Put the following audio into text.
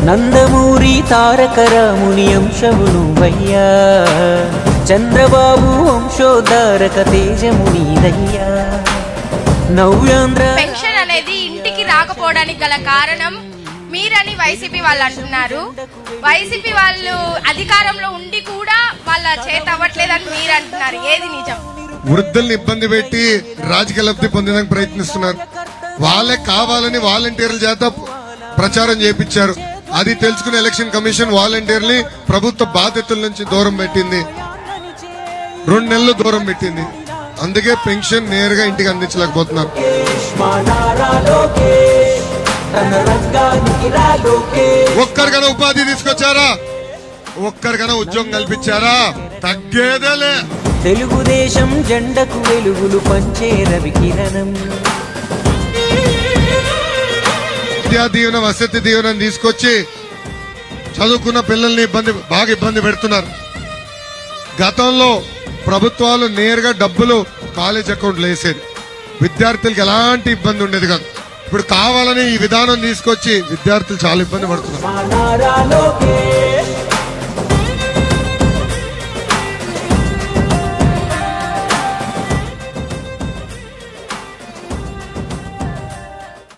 నందమూరి తారక రాముని అంశమును వయ్యా, చంద్రబాబు వంశోద్ధారక తేజముని దయ్యా. నవ్యాంధ్ర పెన్షన్ అనేది ఇంటికి రాకపోవడానికి గల కారణం మీరని వైసీపీ వాళ్ళు అంటున్నారు. వైసీపీ వాళ్ళు అధికారంలో ఉండి కూడా వాళ్ళ చేత అవ్వట్లేదని మీరు అంటున్నారు. ఏది నిజం? వృద్ధుల్ని ఇబ్బంది పెట్టి రాజకీయ లబ్ధి పొందడానికి ప్రయత్నిస్తున్నారు. వాళ్ళే కావాలని వాలంటీర్ల చేత ప్రచారం చేపించారు. అది తెలుసుకునే ఎలక్షన్ కమిషన్ వాలంటీర్ని ప్రభుత్వ బాధ్యతల నుంచి దూరం పెట్టింది, 2 నెలలు దూరం పెట్టింది. అందుకే పెన్షన్ నేరుగా ఇంటికి అందించలేకపోతున్నారు. ఒక్కరికైనా ఉపాధి తీసుకొచ్చారా? ఒక్కరికైనా ఉద్యోగం కల్పించారా? తగ్గేదేలే. తెలుగుదేశం జెండకు వెలుగులు పంచే రవికిరణం. విద్యా దీవెన, వసతి దీవెన తీసుకొచ్చి చదువుకున్న పిల్లల్ని బాగా ఇబ్బంది పెడుతున్నారు. గతంలో ప్రభుత్వాలు నేరుగా డబ్బులు కాలేజ్ అకౌంట్లు వేసేది, విద్యార్థులకు ఎలాంటి ఇబ్బంది ఉండేది కాదు. ఇప్పుడు కావాలని ఈ విధానం తీసుకొచ్చి విద్యార్థులు చాలా ఇబ్బంది పడుతున్నారు.